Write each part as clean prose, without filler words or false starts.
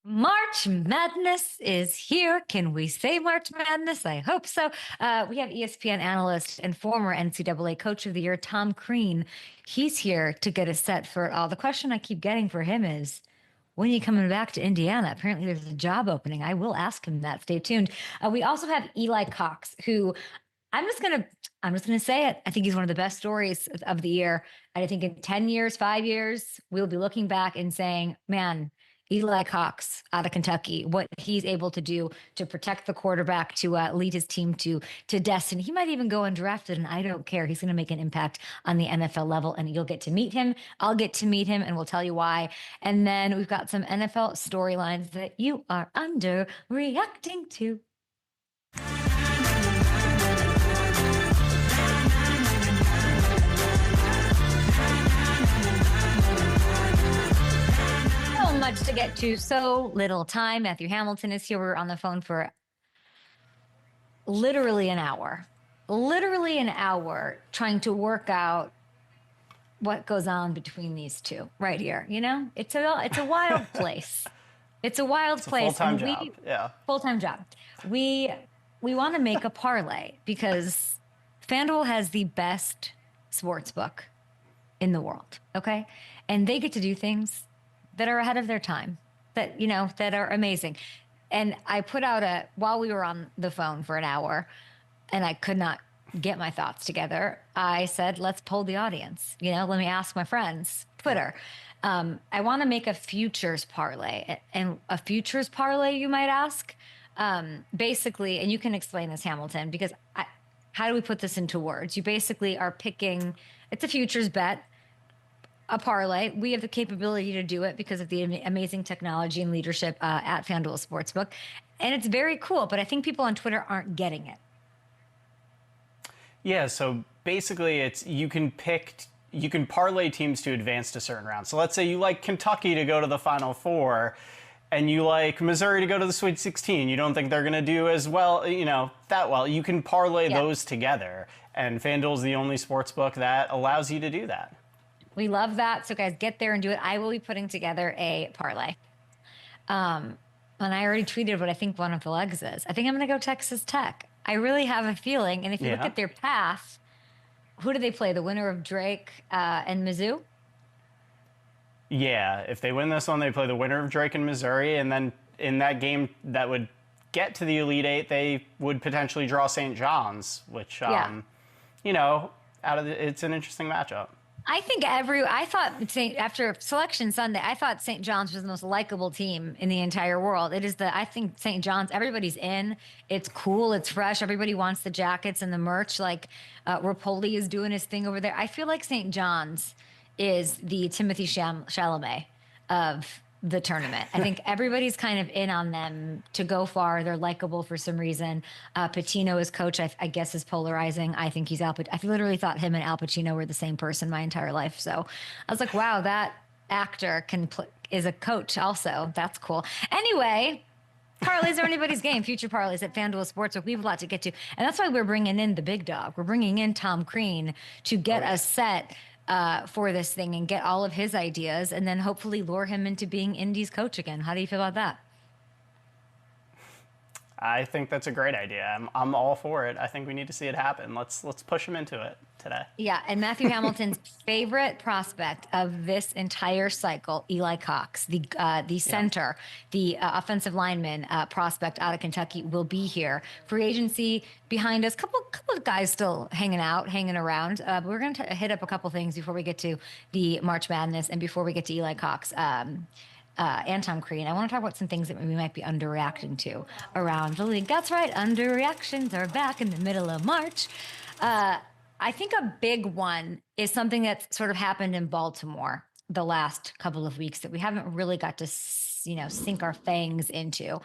March Madness is here. Can we say March Madness? I hope so. We have ESPN analyst and former NCAA Coach of the Year, Tom Crean. He's here to get us set for all. The question I keep getting for him is, when are you coming back to Indiana? Apparently there's a job opening. I will ask him that. Stay tuned. We also have Eli Cox, who I'm just gonna say it. I think he's one of the best stories of the year. And I think in 10 years, 5 years, we'll be looking back and saying, man, Eli Cox out of Kentucky, what he's able to do to protect the quarterback, to lead his team to destiny. He might even go undrafted, and I don't care. He's going to make an impact on the NFL level, and you'll get to meet him. I'll get to meet him, and we'll tell you why. And then we've got some NFL storylines that you are underreacting to. Much to get to, so little time. Matthew Hamilton is here. We're on the phone for literally an hour trying to work out what goes on between these two right here. You know, it's a wild place. It's a wild place. Full-time job. Yeah. Full-time job. We want to make a parlay because FanDuel has the best sports book in the world. Okay. And they get to do things that are ahead of their time, that, that are amazing. And I put out while we were on the phone for an hour and I could not get my thoughts together, I said, let's poll the audience. Let me ask my friends, Twitter. I want to make a futures parlay. And a futures parlay, you might ask, basically, and you can explain this, Hamilton, because how do we put this into words? You basically are picking, it's a futures bet, a parlay. We have the capability to do it because of the amazing technology and leadership at FanDuel Sportsbook. And it's very cool, but I think people on Twitter aren't getting it. Yeah, so basically you can parlay teams to advance to certain rounds. So let's say you like Kentucky to go to the Final Four and you like Missouri to go to the Sweet 16. You don't think they're going to do as well, that well. You can parlay those together. And FanDuel's the only sportsbook that allows you to do that. We love that. So guys, get there and do it. I will be putting together a parlay. And I already tweeted what I think one of the legs is. I think I'm going to go Texas Tech. I really have a feeling. And if you look at their path, who do they play? The winner of Drake and Mizzou? Yeah. If they win this one, they play the winner of Drake and Missouri. And then in that game that would get to the Elite Eight, they would potentially draw St. John's, which, it's an interesting matchup. I think after Selection Sunday, I thought St. John's was the most likable team in the entire world. I think St. John's, everybody's in. It's cool. It's fresh. Everybody wants the jackets and the merch. Like Rapoli is doing his thing over there. I feel like St. John's is the Timothy Chalamet of the tournament. I think everybody's kind of in on them to go far. They're likable for some reason. Patino as coach, I guess, is polarizing. I think he's I literally thought him and Al Pacino were the same person my entire life. So I was like, wow, that actor is a coach also. That's cool. Anyway, parlays are anybody's game. Future parlays at FanDuel Sportsbook. We have a lot to get to. And that's why we're bringing in the big dog. We're bringing in Tom Crean to get us set for this thing and get all of his ideas and then hopefully lure him into being Indy's coach again. How do you feel about that? I think that's a great idea. I'm all for it. I think we need to see it happen. Let's push him into it today. Yeah, and Matthew Hamilton's favorite prospect of this entire cycle, Eli Cox, the center, the offensive lineman prospect out of Kentucky, will be here. Free agency behind us. Couple of guys still hanging around. But we're going to hit up a couple things before we get to the March Madness and before we get to Eli Cox. And Tom Crean. I want to talk about some things that we might be underreacting to around the league. That's right, underreactions are back in the middle of March. I think a big one is something that's sort of happened in Baltimore the last couple of weeks that we haven't really got to, sink our fangs into.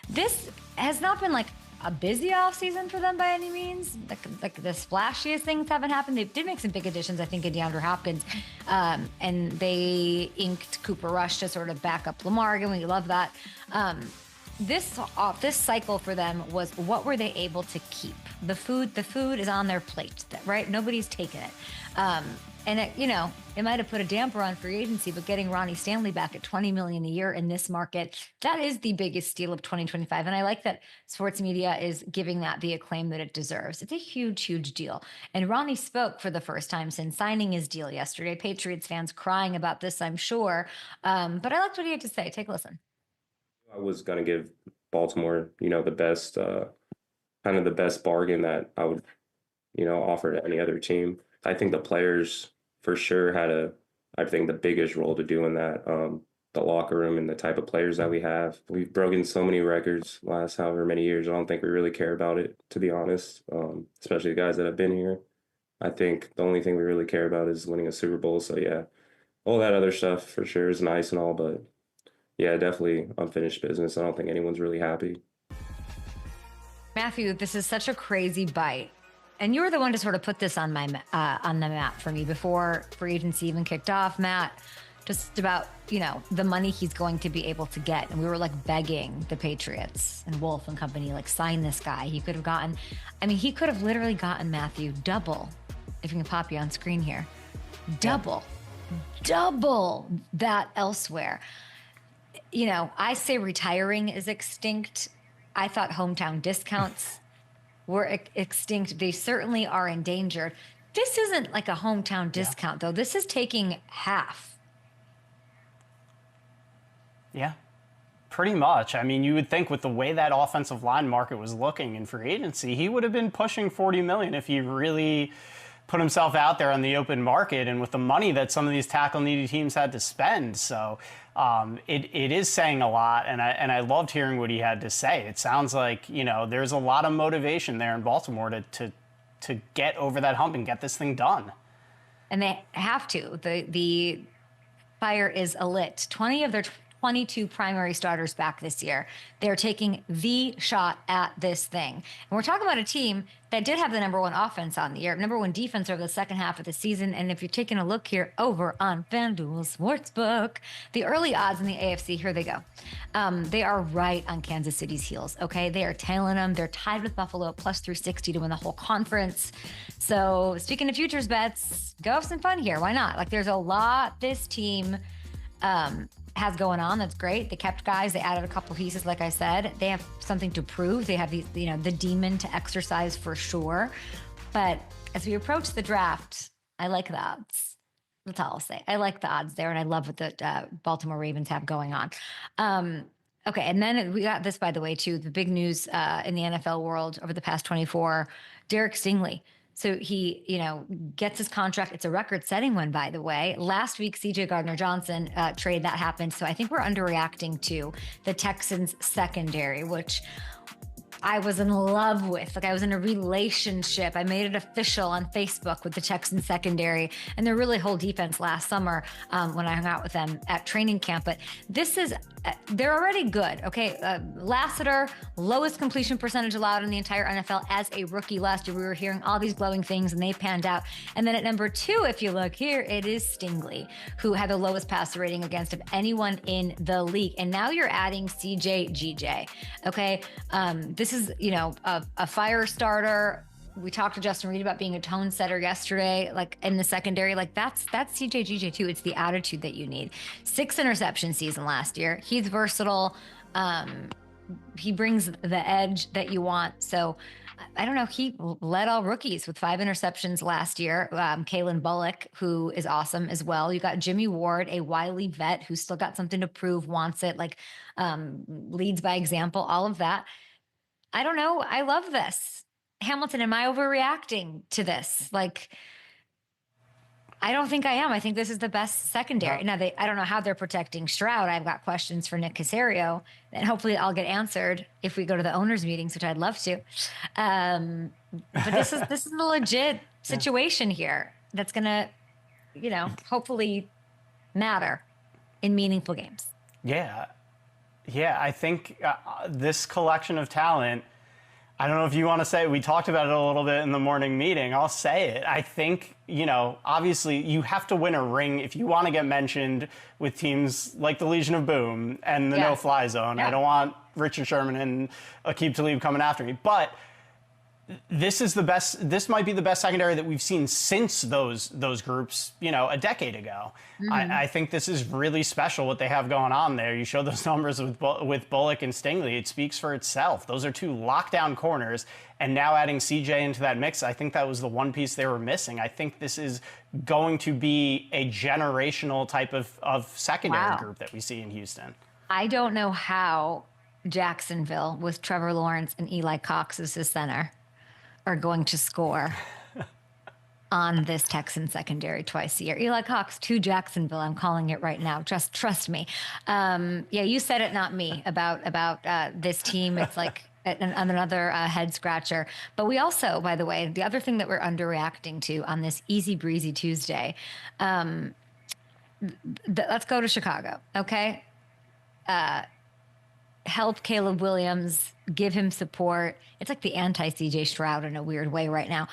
This has not been like a busy offseason for them by any means. Like the splashiest things haven't happened. They did make some big additions, I think, in DeAndre Hopkins. And they inked Cooper Rush to sort of back up Lamar again. We love that. This cycle for them was, what were they able to keep? The food is on their plate, right? Nobody's taken it. And it might have put a damper on free agency, but getting Ronnie Stanley back at $20 million a year in this market, that is the biggest steal of 2025. And I like that sports media is giving that the acclaim that it deserves. It's a huge, huge deal. And Ronnie spoke for the first time since signing his deal yesterday. Patriots fans crying about this, I'm sure. But I liked what he had to say. Take a listen. I was going to give Baltimore, the best, kind of the best bargain that I would, offer to any other team. I think the players for sure had I think the biggest role to do in that. The locker room and the type of players that we have. We've broken so many records last however many years. I don't think we really care about it, to be honest, especially the guys that have been here. I think the only thing we really care about is winning a Super Bowl. So, yeah, all that other stuff for sure is nice and all, but, yeah, definitely unfinished business. I don't think anyone's really happy. Matthew, this is such a crazy bite. And you were the one to sort of put this on on the map for me before free agency even kicked off, Matt, just about, the money he's going to be able to get. And we were like begging the Patriots and Wolf and company, like, sign this guy. He could have gotten, he could have literally gotten, Matthew, double, if you can pop you on screen here, double that elsewhere. I say retiring is extinct. I thought hometown discounts were extinct. They certainly are endangered. This isn't like a hometown discount, though. This is taking half. Yeah, pretty much. You would think with the way that offensive line market was looking in free agency, he would have been pushing $40 million if he really put himself out there on the open market and with the money that some of these tackle-needy teams had to spend. So it is saying a lot, and I loved hearing what he had to say. It sounds like, there's a lot of motivation there in Baltimore to get over that hump and get this thing done. And they have to. The fire is alit. 20 of their 22 primary starters back this year. They're taking the shot at this thing. And we're talking about a team that did have the number one offense on the year, number one defense over the second half of the season. And if you're taking a look here over on FanDuel Sportsbook, the early odds in the AFC, here they go. They are right on Kansas City's heels, okay? They are tailing them. They're tied with Buffalo plus 360 to win the whole conference. So speaking of futures bets, go have some fun here. Why not? Like, there's a lot this team has going on. That's great. They kept guys. They added a couple pieces. Like I said, they have something to prove. They have these, the demon to exercise for sure. But as we approach the draft, I like the odds. That's all I'll say. I like the odds there, and I love what the Baltimore Ravens have going on. Okay, and then we got this, by the way, too. The big news in the NFL world over the past 24, Derek Stingley. So he, gets his contract. It's a record-setting one, by the way. Last week, C.J. Gardner-Johnson trade that happened. So I think we're underreacting to the Texans secondary, which I was in love with. Like, I was in a relationship. I made it official on Facebook with the Texans secondary and their really whole defense last summer when I hung out with them at training camp. But this is, they're already good. Okay. Lassiter, lowest completion percentage allowed in the entire NFL as a rookie last year. We were hearing all these glowing things and they panned out. And then at number 2, if you look here, it is Stingley, who had the lowest passer rating against of anyone in the league. And now you're adding CJ GJ. Okay. This is, a fire starter. We talked to Justin Reed about being a tone setter yesterday, like in the secondary. Like, that's CJ GJ too. It's the attitude that you need. 6 interception season last year. He's versatile. He brings the edge that you want. So I don't know. He led all rookies with 5 interceptions last year. Kalen Bullock, who is awesome as well. You got Jimmy Ward, a wily vet who's still got something to prove, wants it, leads by example, all of that. I don't know. I love this. Hamilton, am I overreacting to this? I don't think I am. I think this is the best secondary. Now, I don't know how they're protecting Stroud. I've got questions for Nick Caserio, and hopefully I'll get answered if we go to the owners' meetings, which I'd love to. But this is a legit situation here that's going to, hopefully matter in meaningful games. Yeah. Yeah, I think this collection of talent, I don't know if you want to say it. We talked about it a little bit in the morning meeting. I'll say it. I think, obviously you have to win a ring if you want to get mentioned with teams like the Legion of Boom and the no-fly zone. Yeah. I don't want Richard Sherman and Aqib Talib coming after me. But this is the best. This might be the best secondary that we've seen since those groups, a decade ago. I think this is really special what they have going on there. You show those numbers with Bullock and Stingley. It speaks for itself. Those are two lockdown corners, and now adding CJ into that mix, I think that was the one piece they were missing. I think this is going to be a generational type of secondary group that we see in Houston. I don't know how Jacksonville, with Trevor Lawrence and Eli Cox as his center, are going to score on this Texan secondary twice a year. Eli Cox to Jacksonville. I'm calling it right now. Just trust me. Yeah, you said it, not me, about this team. It's like another head scratcher. But we also, by the way, the other thing that we're underreacting to on this easy breezy Tuesday, let's go to Chicago, okay? Help Caleb Williams, give him support. It's like the anti-CJ Stroud in a weird way right now.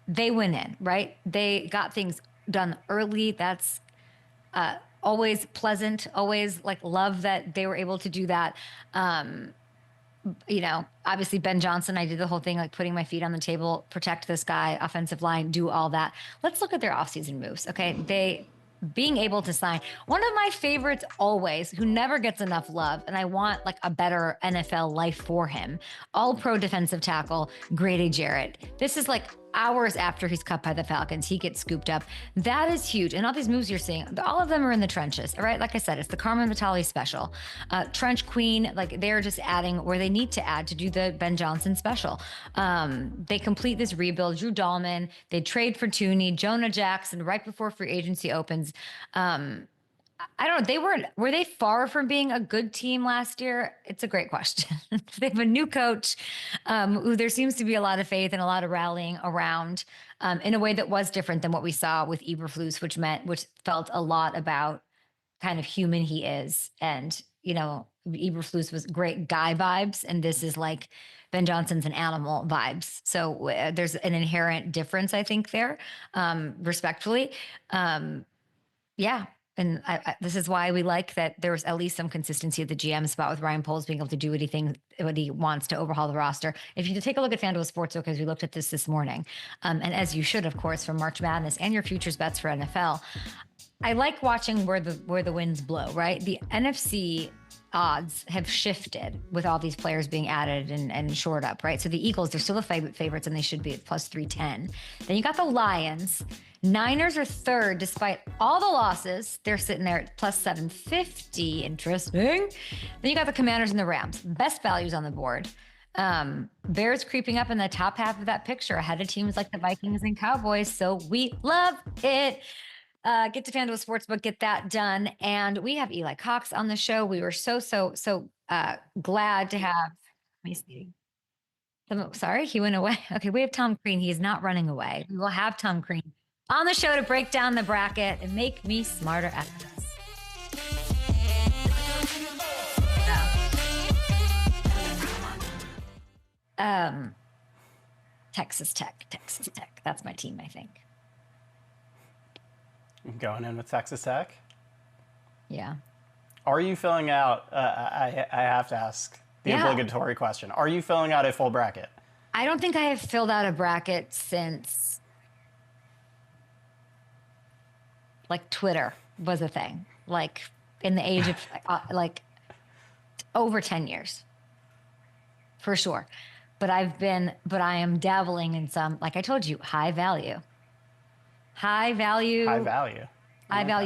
They went in, right? They got things done early. That's always pleasant, always like love that they were able to do that. Obviously Ben Johnson, I did the whole thing, like putting my feet on the table, protect this guy, offensive line, do all that. Let's look at their offseason moves, okay? Being able to sign one of my favorites always, who never gets enough love, and I want like a better NFL life for him. All pro defensive tackle, Grady Jarrett. This is like hours after he's cut by the Falcons, he gets scooped up. That is huge. And all these moves you're seeing, all of them are in the trenches, all right? Like I said, it's the Carmen Vitale special. Trench Queen, like they're just adding where they need to add to do the Ben Johnson special. They complete this rebuild. Drew Dahlman, they trade for Tooney, Jonah Jackson right before free agency opens. I don't know. Were they far from being a good team last year? It's a great question. They have a new coach who there seems to be a lot of faith and a lot of rallying around in a way that was different than what we saw with Eberflus, which felt a lot about kind of human he is. And, Eberflus was great guy vibes. And this is like Ben Johnson's an animal vibes. So there's an inherent difference, I think, there, respectfully. Yeah. And this is why we like that there was at least some consistency at the GM spot with Ryan Poles being able to do what he wants to overhaul the roster. If you take a look at FanDuel Sportsbook, because we looked at this morning, and as you should, of course, for March Madness and your futures bets for NFL, I like watching where the winds blow, right? The NFC odds have shifted with all these players being added and shored up, right? So the Eagles, they're still the favorites and they should be at plus 310. Then you got the Lions. Niners are third despite all the losses. They're sitting there at plus 750. Interesting. Then you got the Commanders and the Rams. Best values on the board. Bears creeping up in the top half of that picture ahead of teams like the Vikings and Cowboys. So we love it. Get to FanDuel Sportsbook, get that done. And we have Eli Cox on the show. We were so glad to have, let me see. Sorry, he went away. Okay, we have Tom Crean. He is not running away. We will have Tom Crean on the show to break down the bracket and make me smarter at this. Texas Tech. That's my team, I think. Going in with Texas Tech? Yeah. Are you filling out, I have to ask the obligatory question. Are you filling out a full bracket? I don't think I have filled out a bracket since like Twitter was a thing, like in the age of like over 10 years for sure. But I am dabbling in some, like I told you, high value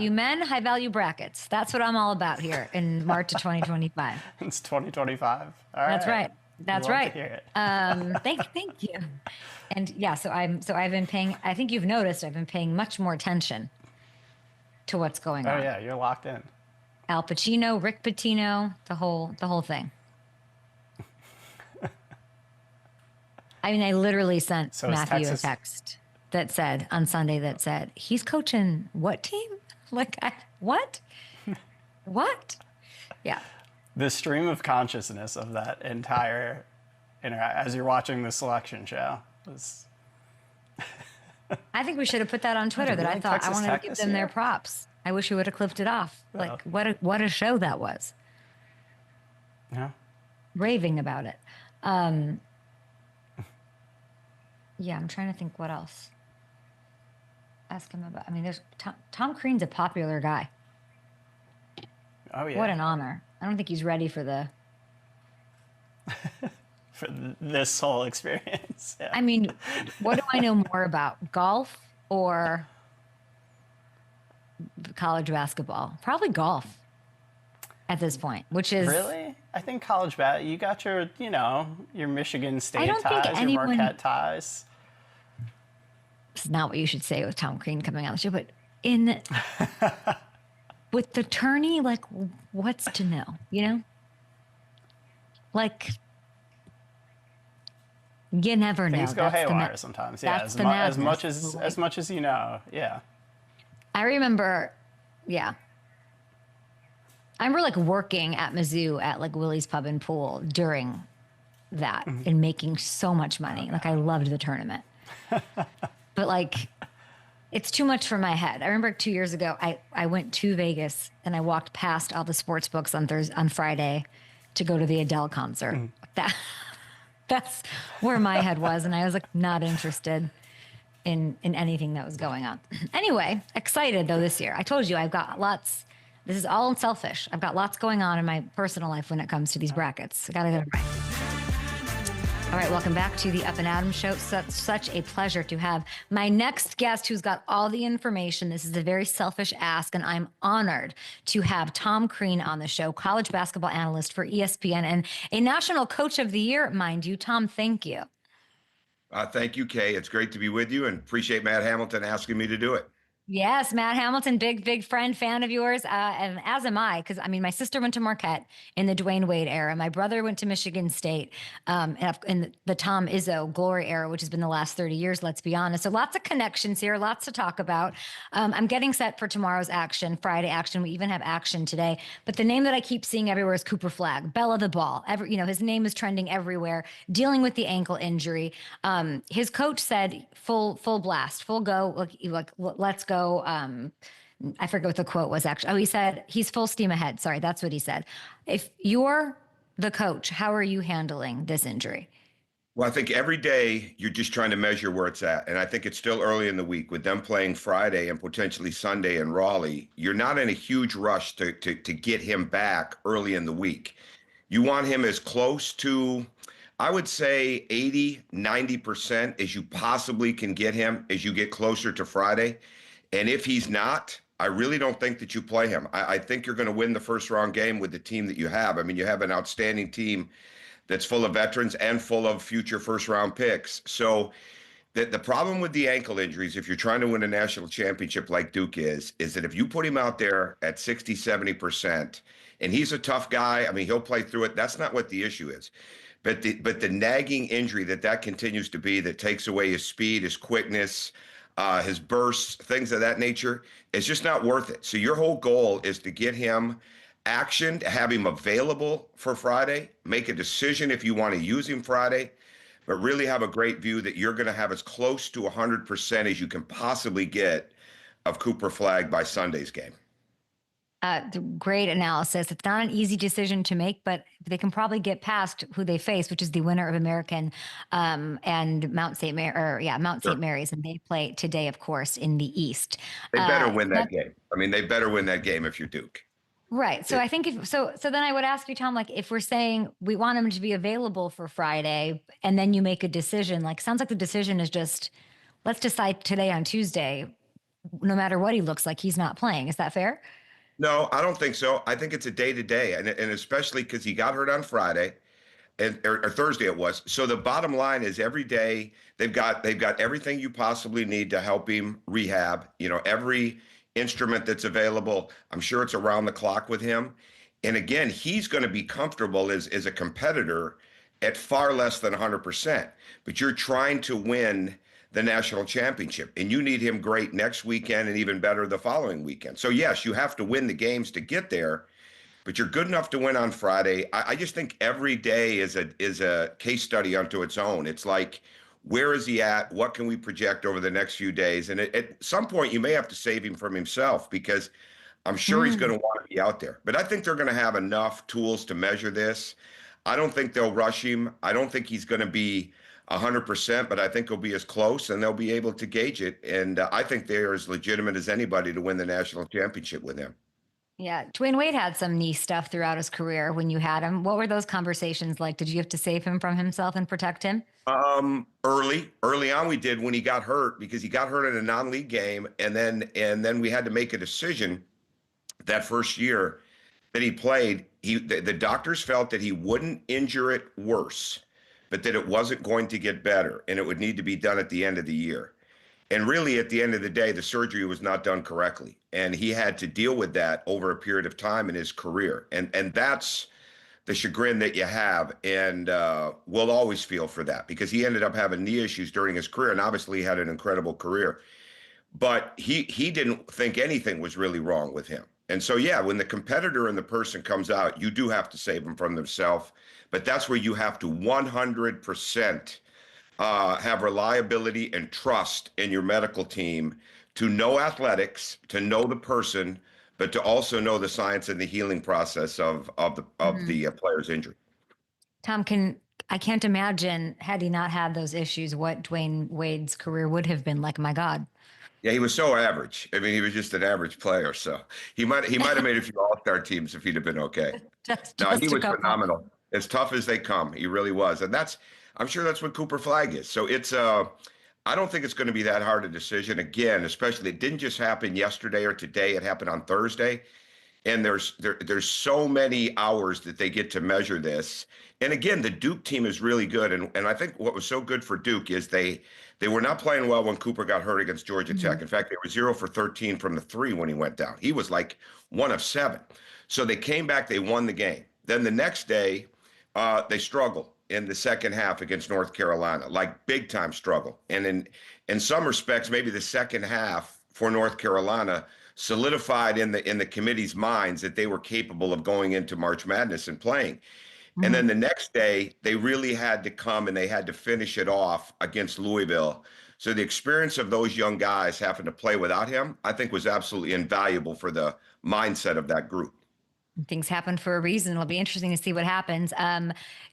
men, high value brackets. That's what I'm all about here in March of 2025. It's 2025. All That's right. That's right. Thank you. And yeah, so I've been paying, I think you've noticed I've been paying much more attention to what's going on. Oh yeah, you're locked in. Al Pacino, Rick Pitino, the whole thing. I mean, I literally sent Matthew a text that said on Sunday that said, he's coaching what team? Like, what? What? Yeah. The stream of consciousness of that entire, as you're watching the selection show was. I think we should have put that on Twitter that I thought I wanted to give them their props. I wish we would have clipped it off. Like, what a show that was. Yeah. Raving about it. Yeah, I'm trying to think what else. Ask him about. I mean, there's Tom Crean's a popular guy. Oh yeah. What an honor. I don't think he's ready for the. For this whole experience. Yeah. I mean, what do I know more about? Golf or college basketball? Probably golf at this point, which is. Really? I think you got your, your Michigan I State don't think ties, your anyone. Marquette ties. It's not what you should say with Tom Crean coming on the show, but in with the tourney, like, what's to know? Like, you never know. Things go haywire sometimes. Yeah, as much as you know. Yeah. I remember, yeah. I remember like working at Mizzou at like Willie's Pub and Pool during that and making so much money. Like, I loved the tournament. But like, it's too much for my head. I remember 2 years ago, I went to Vegas and I walked past all the sports books on Friday to go to the Adele concert. That's where my head was. And I was like, not interested in anything that was going on. Anyway, excited though this year. I told you I've got lots. This is all selfish. I've got lots going on in my personal life when it comes to these brackets. I got to get it right. All right, welcome back to the Up and Adam Show. Such a pleasure to have my next guest who's got all the information. This is a very selfish ask, and I'm honored to have Tom Crean on the show, college basketball analyst for ESPN and a National Coach of the Year, mind you. Tom, thank you. Thank you, Kay. It's great to be with you and appreciate Matt Hamilton asking me to do it. Yes, Matt Hamilton, big friend, fan of yours, and as am I, because I mean, my sister went to Marquette in the Dwayne Wade era. My brother went to Michigan State in the Tom Izzo glory era, which has been the last 30 years, let's be honest. So lots of connections here, lots to talk about. I'm getting set for tomorrow's action, Friday action. We even have action today. But the name that I keep seeing everywhere is Cooper Flagg, Bella the Ball. His name is trending everywhere, dealing with the ankle injury. His coach said full blast, full go, like let's go. I forget what the quote was actually. Oh, he said he's full steam ahead. Sorry, that's what he said. If you're the coach, how are you handling this injury? Well, I think every day you're just trying to measure where it's at. And I think it's still early in the week with them playing Friday and potentially Sunday in Raleigh. You're not in a huge rush to get him back early in the week. You want him as close to, I would say 80, 90% as you possibly can get him as you get closer to Friday. And if he's not, I really don't think that you play him. I think you're going to win the first round game with the team that you have. I mean, you have an outstanding team that's full of veterans and full of future first round picks. So the problem with the ankle injuries, if you're trying to win a national championship like Duke is that if you put him out there at 60, 70%, and he's a tough guy, I mean, he'll play through it. That's not what the issue is. But the nagging injury that continues to be, that takes away his speed, his quickness, his bursts, things of that nature, it's just not worth it. So your whole goal is to get him actioned, have him available for Friday, make a decision if you want to use him Friday, but really have a great view that you're going to have as close to 100% as you can possibly get of Cooper Flagg by Sunday's game. Great analysis. It's not an easy decision to make, but they can probably get past who they face, which is the winner of American and Mount St. Mary's, and they play today, of course, in the East. They better win that game. I mean, they better win that game if you're Duke. Right. So I think so then I would ask you, Tom, like, if we're saying we want him to be available for Friday, and then you make a decision, like, sounds like the decision is just, let's decide today on Tuesday, no matter what he looks like, he's not playing. Is that fair? No, I don't think so. I think it's a day-to-day, and especially because he got hurt on Friday, or Thursday it was. So the bottom line is every day they've got everything you possibly need to help him rehab. Every instrument that's available. I'm sure it's around the clock with him. And again, he's going to be comfortable as a competitor at far less than 100%. But you're trying to win the national championship, and you need him great next weekend and even better the following weekend. So yes, you have to win the games to get there, but you're good enough to win on Friday. I just think every day is a case study unto its own. It's like, where is he at? What can we project over the next few days? And at some point, you may have to save him from himself, because I'm sure he's going to want to be out there. But I think they're going to have enough tools to measure this. I don't think they'll rush him. I don't think he's going to be 100%, but I think it'll be as close and they'll be able to gauge it. And I think they're as legitimate as anybody to win the national championship with him. Yeah. Dwayne Wade had some knee stuff throughout his career when you had him. What were those conversations like? Did you have to save him from himself and protect him? Early on we did when he got hurt because he got hurt in a non-league game. And then we had to make a decision that first year that he played. The doctors felt that he wouldn't injure it worse, but that it wasn't going to get better and it would need to be done at the end of the year. And really, at the end of the day, the surgery was not done correctly. And he had to deal with that over a period of time in his career. And that's the chagrin that you have. And we'll always feel for that because he ended up having knee issues during his career. And obviously, he had an incredible career. But he didn't think anything was really wrong with him. And so, yeah, when the competitor and the person comes out, you do have to save them from themselves. But that's where you have to 100% have reliability and trust in your medical team to know athletics, to know the person, but to also know the science and the healing process of the player's injury. Tom, I can't imagine had he not had those issues, what Dwayne Wade's career would have been like. My God. Yeah, he was so average. I mean, he was just an average player. So he might have made a few all-star teams if he'd have been okay. No, he was phenomenal. As tough as they come, he really was. And I'm sure that's what Cooper Flag is. So I don't think it's going to be that hard a decision. Again, especially it didn't just happen yesterday or today. It happened on Thursday. And there's so many hours that they get to measure this. And again, the Duke team is really good. And I think what was so good for Duke is they were not playing well when Cooper got hurt against Georgia Tech. In fact, they were 0 for 13 from the three when he went down. He was like 1 of 7. So they came back, they won the game. Then the next day, they struggled in the second half against North Carolina, like big time struggle. And in some respects, maybe the second half for North Carolina solidified in the committee's minds that they were capable of going into March Madness and playing. And then the next day, they really had to come and they had to finish it off against Louisville. So the experience of those young guys having to play without him, I think was absolutely invaluable for the mindset of that group. Things happen for a reason. It'll be interesting to see what happens.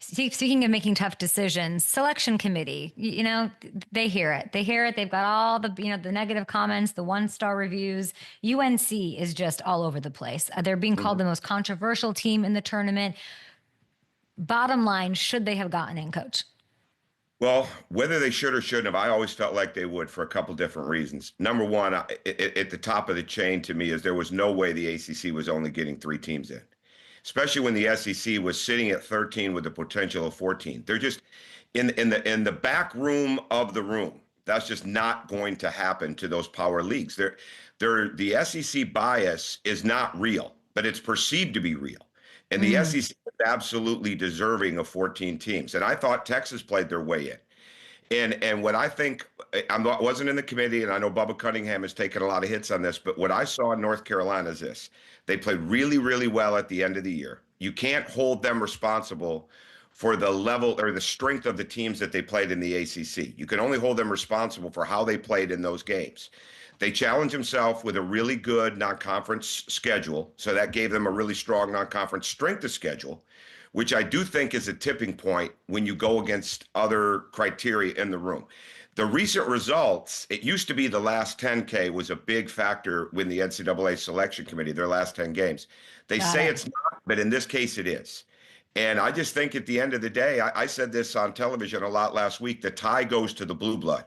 Speaking of making tough decisions, selection committee, they hear it. They've got all the, the negative comments, the 1-star reviews. UNC is just all over the place. They're being called the most controversial team in the tournament. Bottom line, should they have gotten in, Coach? Well, whether they should or shouldn't have, I always felt like they would for a couple different reasons. Number one, at the top of the chain to me is there was no way the ACC was only getting 3 teams in, especially when the SEC was sitting at 13 with the potential of 14. They're just in the back room of the room. That's just not going to happen to those power leagues. The SEC bias is not real, but it's perceived to be real. And the SEC is absolutely deserving of 14 teams. And I thought Texas played their way in. And what I think, I wasn't in the committee, and I know Bubba Cunningham has taken a lot of hits on this, but what I saw in North Carolina is this. They played really, really well at the end of the year. You can't hold them responsible for the level or the strength of the teams that they played in the ACC. You can only hold them responsible for how they played in those games. They challenged themselves with a really good non-conference schedule, so that gave them a really strong non-conference strength of schedule, which I do think is a tipping point when you go against other criteria in the room. The recent results, it used to be the last 10K was a big factor when the NCAA selection committee, their last 10 games. They say it's not, but in this case it is. And I just think at the end of the day, I said this on television a lot last week, the tie goes to the blue blood.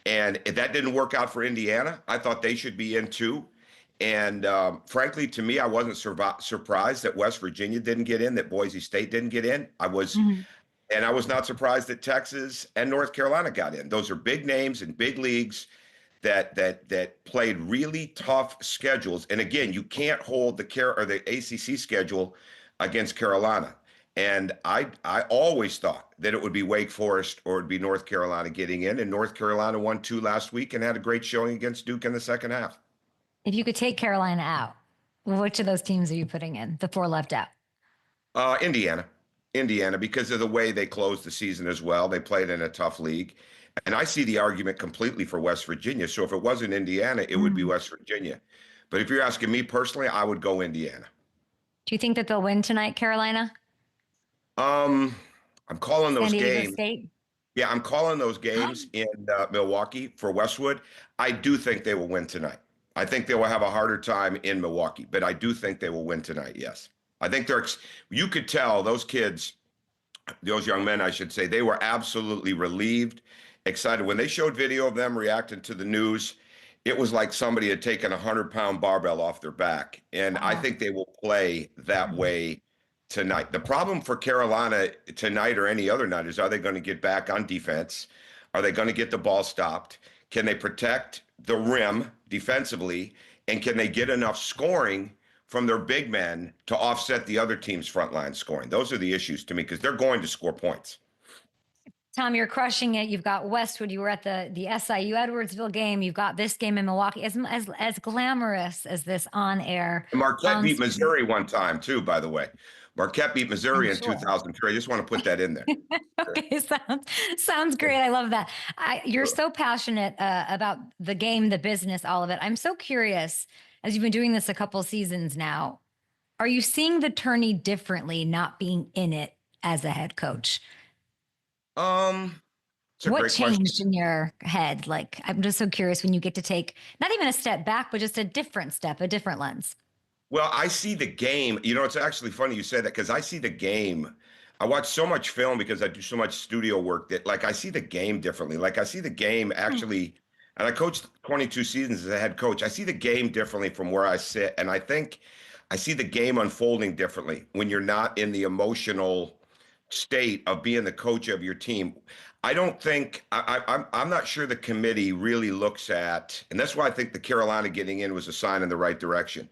And that didn't work out for Indiana. I thought they should be in too. And frankly, to me, I wasn't surprised that West Virginia didn't get in, that Boise State didn't get in. I was not surprised that Texas and North Carolina got in. Those are big names in big leagues that played really tough schedules. And again, you can't hold the ACC schedule against Carolina. And I always thought that it would be Wake Forest or it would be North Carolina getting in. And North Carolina won 2 last week and had a great showing against Duke in the second half. If you could take Carolina out, which of those teams are you putting in? The 4 left out. Indiana, because of the way they closed the season as well. They played in a tough league. And I see the argument completely for West Virginia. So if it wasn't Indiana, it would be West Virginia. But if you're asking me personally, I would go Indiana. Do you think that they'll win tonight, Carolina? I'm calling those San Diego games. State? Yeah, I'm calling those games in Milwaukee for Westwood. I do think they will win tonight. I think they will have a harder time in Milwaukee, but I do think they will win tonight. Yes. I think you could tell those kids, those young men, I should say, they were absolutely relieved, excited. When they showed video of them reacting to the news, it was like somebody had taken a 100-pound barbell off their back. And I Wow. think they will play that way tonight. The problem for Carolina tonight or any other night is, are they going to get back on defense? Are they going to get the ball stopped? Can they protect the rim defensively? And can they get enough scoring from their big men to offset the other team's front line scoring? Those are the issues to me, because they're going to score points. Tom, you're crushing it. You've got Westwood. You were at the SIU Edwardsville game. You've got this game in Milwaukee. As glamorous as this on air. And Marquette beat Missouri one time too, by the way. Marquette beat Missouri in sure. 2003. I just want to put that in there. Okay, sounds great. I love that. You're so passionate about the game, the business, all of it. I'm so curious, as you've been doing this a couple seasons now, are you seeing the tourney differently not being in it as a head coach? It's a What great changed question. in your head? Like, I'm just so curious when you get to take not even a step back, but just a different step, a different lens. Well, I see the game. You know, it's actually funny you said that, because I see the game. I watch so much film because I do so much studio work that, like, I see the game differently. Like, I see the game actually, and I coached 22 seasons as a head coach. I see the game differently from where I sit. And I think I see the game unfolding differently when you're not in the emotional state of being the coach of your team. I don't think I'm not sure the committee really looks at, and that's why I think the Carolina getting in was a sign in the right direction.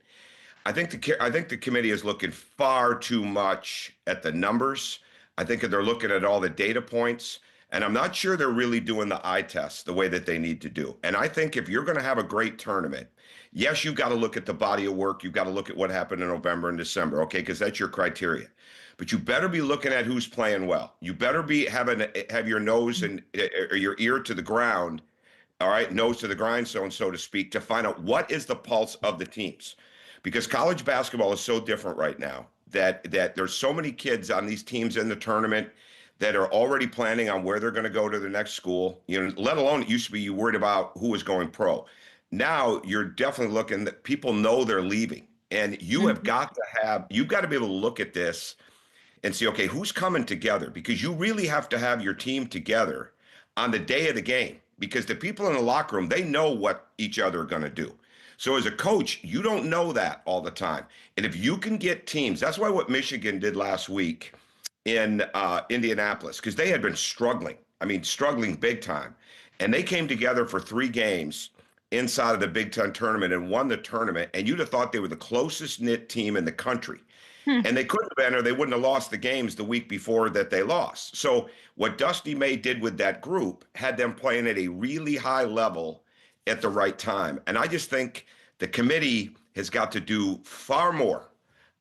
I think the committee is looking far too much at the numbers. I think they're looking at all the data points, and I'm not sure they're really doing the eye test the way that they need to do. And I think if you're going to have a great tournament, yes, you've got to look at the body of work. You've got to look at what happened in November and December, okay, because that's your criteria. But you better be looking at who's playing well. You better be have your nose and or your ear to the ground, all right, nose to the grindstone, so to speak, to find out what is the pulse of the teams. Because college basketball is so different right now that there's so many kids on these teams in the tournament that are already planning on where they're going to go to the next school. You know, let alone it used to be you worried about who was going pro. Now you're definitely looking that people know they're leaving, and you've got to be able to look at this and see, okay, who's coming together? Because you really have to have your team together on the day of the game, because the people in the locker room, they know what each other are going to do. So as a coach, you don't know that all the time. And if you can get teams, that's why what Michigan did last week in Indianapolis, because they had been struggling. I mean, struggling big time. And they came together for 3 games inside of the Big Ten tournament and won the tournament. And you'd have thought they were the closest knit team in the country. And they couldn't have been, or they wouldn't have lost the games the week before that they lost. So what Dusty May did with that group had them playing at a really high level at the right time. And I just think the committee has got to do far more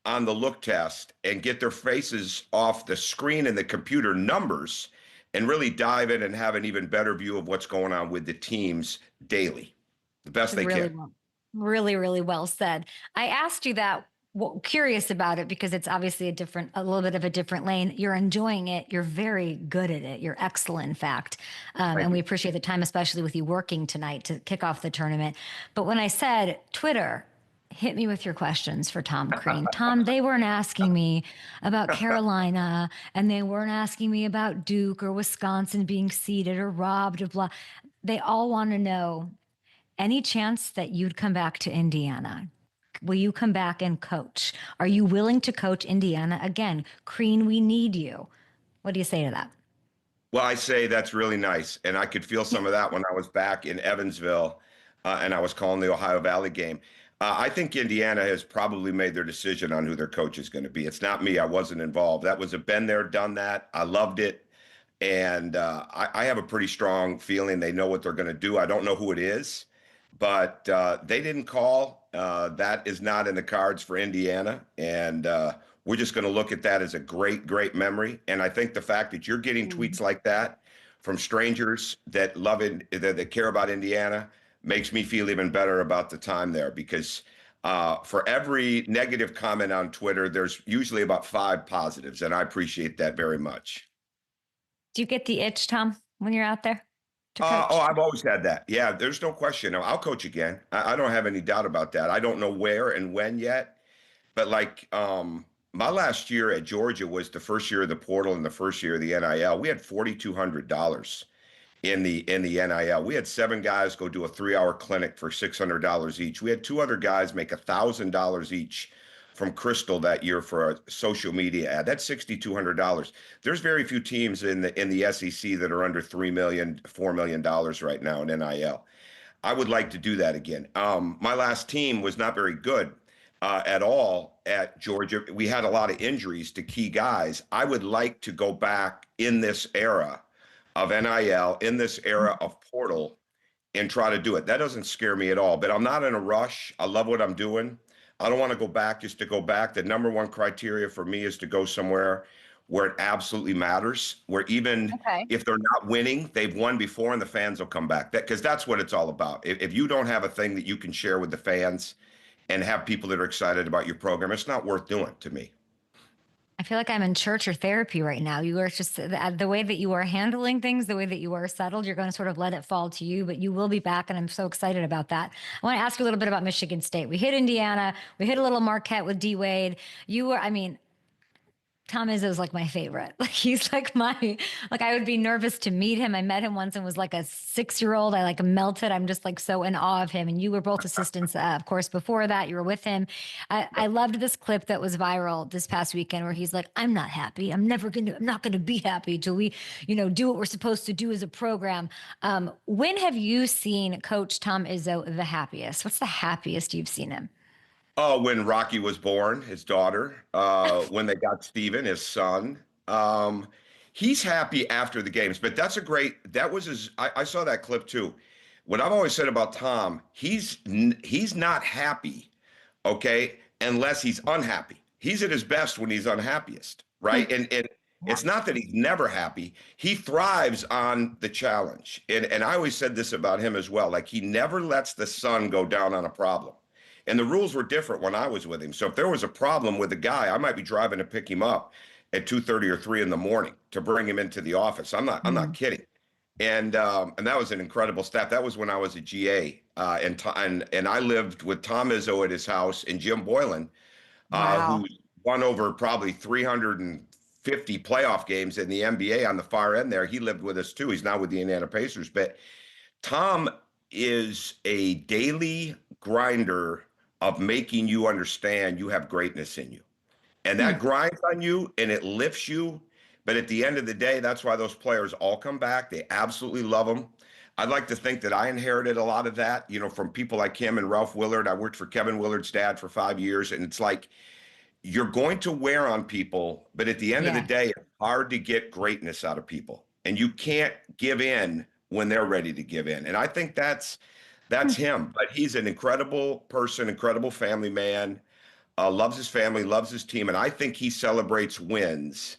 on the look test and get their faces off the screen and the computer numbers and really dive in and have an even better view of what's going on with the teams daily, the best they Really can. well, really well said. I asked you that. Well, curious about it because it's obviously a little bit of a different lane. You're enjoying it. You're very good at it. You're excellent, in fact. And we appreciate the time, especially with you working tonight to kick off the tournament. But when I said Twitter, hit me with your questions for Tom Crean. Tom, they weren't asking me about Carolina, and they weren't asking me about Duke or Wisconsin being seeded or robbed or blah. They all want to know, any chance that you'd come back to Indiana? Will you come back and coach? Are you willing to coach Indiana again? Crean, we need you. What do you say to that? Well, I say that's really nice. And I could feel some of that when I was back in Evansville and I was calling the Ohio Valley game. I think Indiana has probably made their decision on who their coach is going to be. It's not me. I wasn't involved. That was a been there, done that. I loved it. And I have a pretty strong feeling they know what they're going to do. I don't know who it is, but they didn't call. That is not in the cards for Indiana. And we're just going to look at that as a great, great memory. And I think the fact that you're getting tweets like that from strangers that love it, that care about Indiana, makes me feel even better about the time there, because for every negative comment on Twitter, there's usually about 5 positives. And I appreciate that very much. Do you get the itch, Tom? when you're out there to coach? I've always had that. Yeah, there's no question. I'll coach again. I don't have any doubt about that. I don't know where and when yet, but like my last year at Georgia was the first year of the portal and the first year of the NIL. We had $4,200 in the NIL. We had 7 guys go do a 3-hour clinic for $600 each. We had 2 other guys make $1,000 each from Crystal that year for a social media ad. That's $6,200. There's very few teams in the SEC that are under $3 million, $4 million right now in NIL. I would like to do that again. My last team was not very good at all at Georgia. We had a lot of injuries to key guys. I would like to go back in this era of NIL, in this era of portal, and try to do it. That doesn't scare me at all, but I'm not in a rush. I love what I'm doing. I don't want to go back just to go back. The number one criteria for me is to go somewhere where it absolutely matters, where even if they're not winning, they've won before and the fans will come back. Because that's what it's all about. If you don't have a thing that you can share with the fans and have people that are excited about your program, it's not worth doing to me. I feel like I'm in church or therapy right now. You are just the way that you are handling things, the way that you are settled, you're going to sort of let it fall to you, but you will be back. And I'm so excited about that. I want to ask you a little bit about Michigan State. We hit Indiana. We hit a little Marquette with D Wade. Tom Izzo's like my favorite. Like he's like I would be nervous to meet him. I met him once and was like a 6-year-old. I like melted. I'm just like so in awe of him. And you were both assistants, of course, before that you were with him. I loved this clip that was viral this past weekend where he's like, I'm not happy. I'm not going to be happy till we, do what we're supposed to do as a program. When have you seen Coach Tom Izzo the happiest? What's the happiest you've seen him? Oh, when Rocky was born, his daughter, when they got Steven, his son. He's happy after the games, but I saw that clip too. What I've always said about Tom, he's not happy, okay, unless he's unhappy. He's at his best when he's unhappiest, right? And it's not that he's never happy. He thrives on the challenge. And I always said this about him as well. Like he never lets the sun go down on a problem. And the rules were different when I was with him. So if there was a problem with a guy, I might be driving to pick him up at 2:30 or 3 in the morning to bring him into the office. I'm not kidding. And that was an incredible staff. That was when I was a GA. And I lived with Tom Izzo at his house and Jim Boylan, who won over probably 350 playoff games in the NBA on the far end there. He lived with us too. He's now with the Indiana Pacers. But Tom is a daily grinder of making you understand you have greatness in you. And that grinds on you and it lifts you. But at the end of the day, that's why those players all come back. They absolutely love them. I'd like to think that I inherited a lot of that, from people like him and Ralph Willard. I worked for Kevin Willard's dad for 5 years. And it's like, you're going to wear on people, but at the end of the day, it's hard to get greatness out of people. And you can't give in when they're ready to give in. And I think that's him. But he's an incredible person, incredible family man, loves his family, loves his team. And I think he celebrates wins.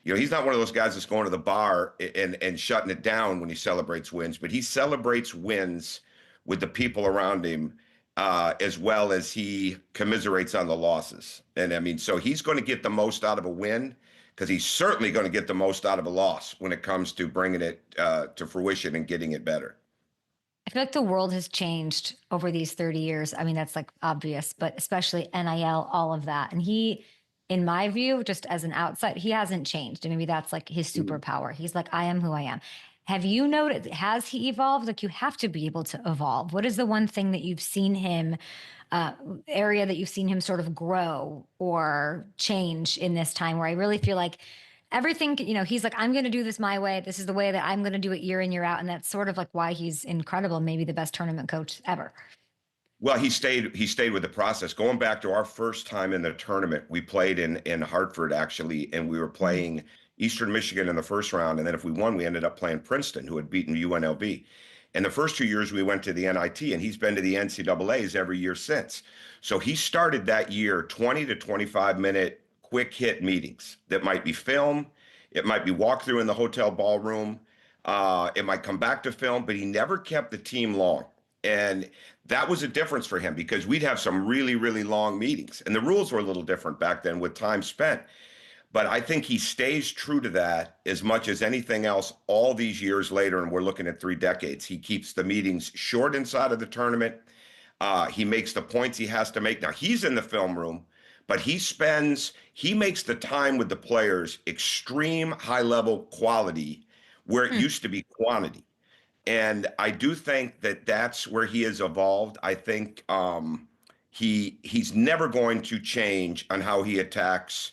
He's not one of those guys that's going to the bar and shutting it down when he celebrates wins, but he celebrates wins with the people around him, as well as he commiserates on the losses. And so he's going to get the most out of a win because he's certainly going to get the most out of a loss when it comes to bringing it to fruition and getting it better. I feel like the world has changed over these 30 years. That's like obvious, but especially NIL, all of that. And he, in my view, just as an outside, he hasn't changed. And maybe that's like his superpower. He's like, I am who I am. Have you noticed, has he evolved? Like you have to be able to evolve. What is the one thing that you've seen him, area that you've seen him sort of grow or change in this time where I really feel like everything, he's like, I'm going to do this my way. This is the way that I'm going to do it year in, year out. And that's sort of like why he's incredible. Maybe the best tournament coach ever. Well, he stayed with the process. Going back to our first time in the tournament, we played in Hartford actually, and we were playing Eastern Michigan in the first round. And then if we won, we ended up playing Princeton, who had beaten UNLV. And the first 2 years we went to the NIT, and he's been to the NCAAs every year since. So he started that year 20 to 25 minute quick hit meetings that might be film, it might be walkthrough in the hotel ballroom, it might come back to film, but he never kept the team long. And that was a difference for him because we'd have some really, really long meetings. And the rules were a little different back then with time spent. But I think he stays true to that as much as anything else all these years later, and we're looking at 3 decades. He keeps the meetings short inside of the tournament. He makes the points he has to make. Now, he's in the film room, but he makes the time with the players extreme high-level quality where it used to be quantity. And I do think that that's where he has evolved. I think he's never going to change on how he attacks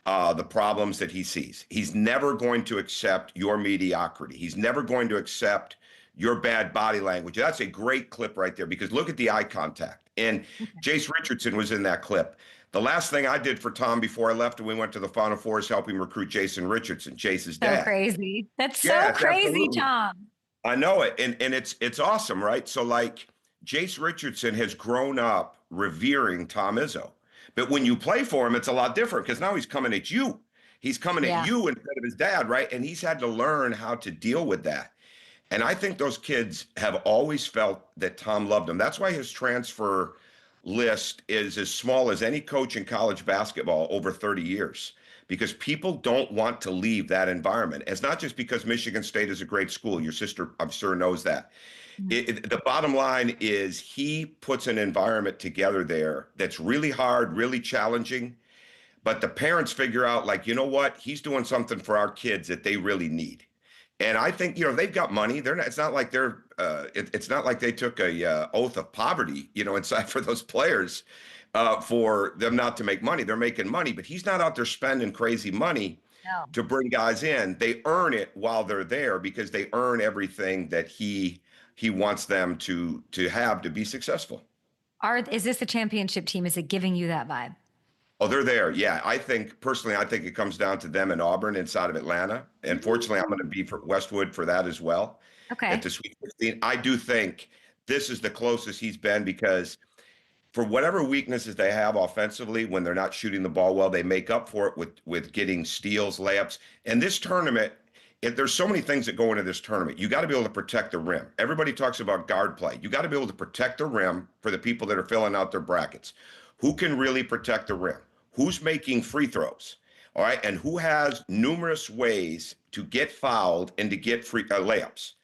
the problems that he sees. He's never going to accept your mediocrity. He's never going to accept your bad body language. That's a great clip right there, because look at the eye contact. And Jace Richardson was in that clip. The last thing I did for Tom before I left and we went to the Final Four is help him recruit Jason Richardson, Jace's dad. So crazy. That's Yes, so crazy, absolutely. Tom. I know it. And it's awesome, right? So like Jace Richardson has grown up revering Tom Izzo. But when you play for him, it's a lot different because now he's coming at you. He's coming at you instead of his dad, right? And he's had to learn how to deal with that. And I think those kids have always felt that Tom loved them. That's why his transfer list is as small as any coach in college basketball over 30 years, because people don't want to leave that environment. It's not just because Michigan State is a great school. Your sister, I'm sure, knows that. The bottom line is he puts an environment together there that's really hard, really challenging. But the parents figure out, like, you know what? He's doing something for our kids that they really need. And I think, they've got money. It's not like it's not like they took a oath of poverty, inside for those players for them not to make money. They're making money, but he's not out there spending crazy money to bring guys in. They earn it while they're there because they earn everything that he wants them to have to be successful. Is this the championship team? Is it giving you that vibe? Oh, they're there. Yeah. Personally, I think it comes down to them and Auburn inside of Atlanta. And fortunately, I'm going to be for Westwood for that as well. Okay. At the Sweet 16. I do think this is the closest he's been, because for whatever weaknesses they have offensively, when they're not shooting the ball well, they make up for it with getting steals, layups. And this tournament, there's so many things that go into this tournament. You got to be able to protect the rim. Everybody talks about guard play. You got to be able to protect the rim for the people that are filling out their brackets. Who can really protect the rim? Who's making free throws? All right. And who has numerous ways to get fouled and to get free layups?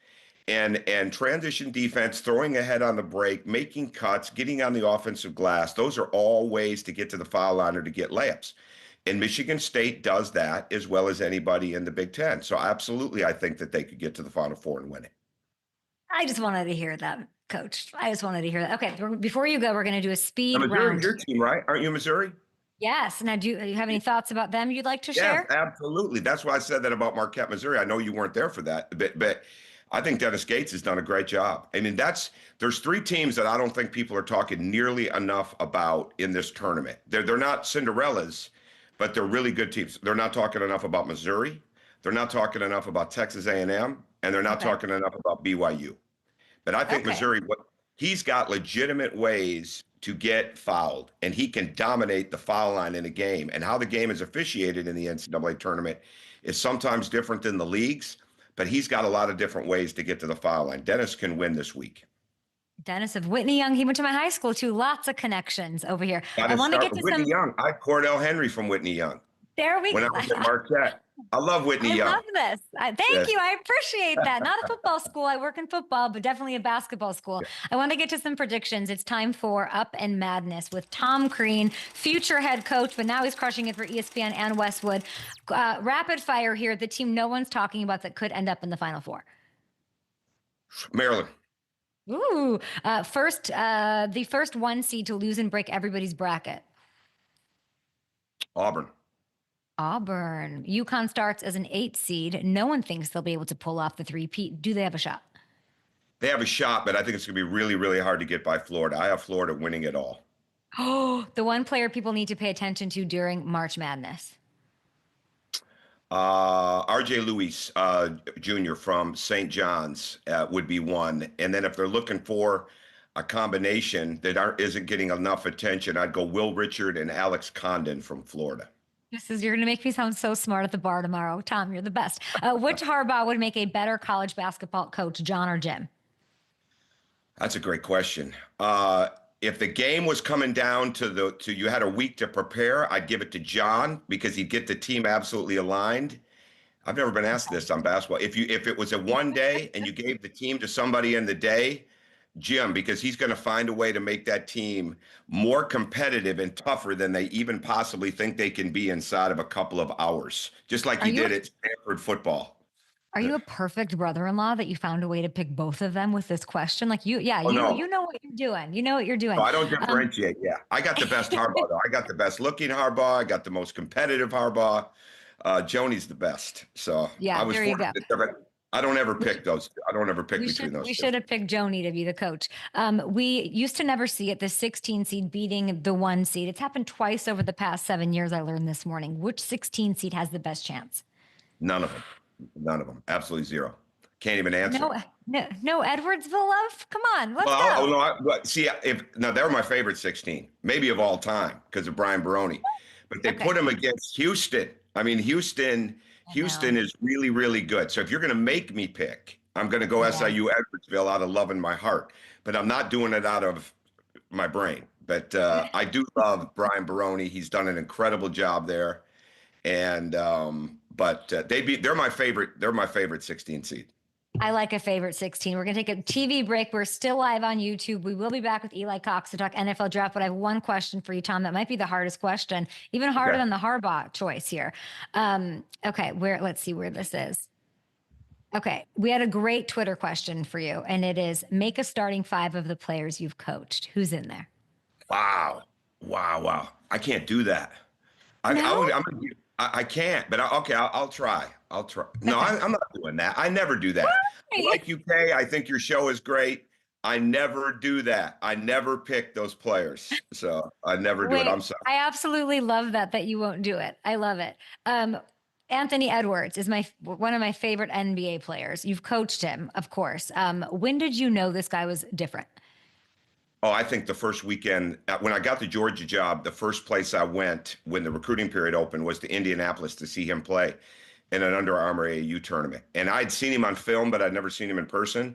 And transition defense, throwing ahead on the break, making cuts, getting on the offensive glass. Those are all ways to get to the foul line or to get layups. And Michigan State does that as well as anybody in the Big Ten. So absolutely, I think that they could get to the Final Four and win it. I just wanted to hear that, Coach. I just wanted to hear that. Okay, before you go, we're going to do a speed Missouri, round. your team, right? Aren't you Missouri? Yes. Now, do you have any thoughts about them you'd like to share? Yeah, absolutely. That's why I said that about Marquette, Missouri. I know you weren't there for that, but I think Dennis Gates has done a great job. I mean, there's 3 teams that I don't think people are talking nearly enough about in this tournament. They're not Cinderellas, but they're really good teams. They're not talking enough about Missouri. They're not talking enough about Texas A&M, and they're not talking enough about BYU. But I think Missouri, he's got legitimate ways to get fouled, and he can dominate the foul line in a game. And how the game is officiated in the NCAA tournament is sometimes different than the leagues, but he's got a lot of different ways to get to the foul line. Dennis can win this week. Dennis of Whitney Young. He went to my high school too. Lots of connections over here. I want to get to Whitney Young. I Cordell Henry from Whitney Young. There we go. When I was at Marquette. I love Whitney Young. I love this. Thank you. I appreciate that. Not a football school. I work in football, but definitely a basketball school. I want to get to some predictions. It's time for Up and Madness with Tom Crean, future head coach, but now he's crushing it for ESPN and Westwood. Rapid fire here. The team no one's talking about that could end up in the Final Four. Maryland. Ooh. The first 1 seed to lose and break everybody's bracket. Auburn. UConn starts as an 8 seed. No one thinks they'll be able to pull off the three-peat. Do they have a shot? They have a shot, but I think it's going to be really, really hard to get by Florida. I have Florida winning it all. Oh, the one player people need to pay attention to during March Madness. R.J. Lewis Jr. from St. John's would be one. And then if they're looking for a combination that isn't getting enough attention, I'd go Will Richard and Alex Condon from Florida. You're going to make me sound so smart at the bar tomorrow. Tom, you're the best. Which Harbaugh would make a better college basketball coach, John or Jim? That's a great question. if the game was coming down to you had a week to prepare, I'd give it to John because he'd get the team absolutely aligned. I've never been asked this on basketball. If it was a one day and you gave the team to somebody in the day, Jim, because he's going to find a way to make that team more competitive and tougher than they even possibly think they can be inside of a couple of hours, just like he did at Stanford football. Are you a perfect brother-in-law that you found a way to pick both of them with this question? Like you Oh, no. you know what you're doing. You know what you're doing. No, I don't differentiate. Yeah, I got the best Harbaugh, though. I got the best looking Harbaugh. I got the most competitive Harbaugh. Joni's the best. So yeah, I was there you go. I don't ever pick those. I don't ever pick between those. We should have picked Joni to be the coach. We used to never see it, the 16 seed beating the 1 seed. It's happened twice over the past 7 years, I learned this morning. Which 16 seed has the best chance? None of them. None of them. Absolutely zero. Can't even answer. No Edwardsville love? Come on, let's go. Oh, no, they were my favorite 16, maybe of all time because of Brian Baroni. But they put him against Houston. I mean, Houston is really, really good. So if you're going to make me pick, I'm going to go SIU Edwardsville out of love in my heart. But I'm not doing it out of my brain. But I do love Brian Baroni. He's done an incredible job there. And they're my favorite 16 seed. I like a favorite 16. We're going to take a TV break. We're still live on YouTube. We will be back with Eli Cox to talk NFL draft. But I have one question for you, Tom. That might be the hardest question, even harder than the Harbaugh choice here. Okay, let's see where this is. Okay, we had a great Twitter question for you, and it is: make a starting 5 of the players you've coached. Who's in there? Wow. I can't do that. I can't, but I'll try. No, I'm not doing that. I never do that. Like UK, I think your show is great. I never do that. I never pick those players. So I never do it. I'm sorry. I absolutely love that you won't do it. I love it. Anthony Edwards is one of my favorite NBA players. You've coached him, of course. When did you know this guy was different? Oh, I think the first weekend, when I got the Georgia job, the first place I went when the recruiting period opened was to Indianapolis to see him play in an Under Armour AAU tournament. And I'd seen him on film, but I'd never seen him in person.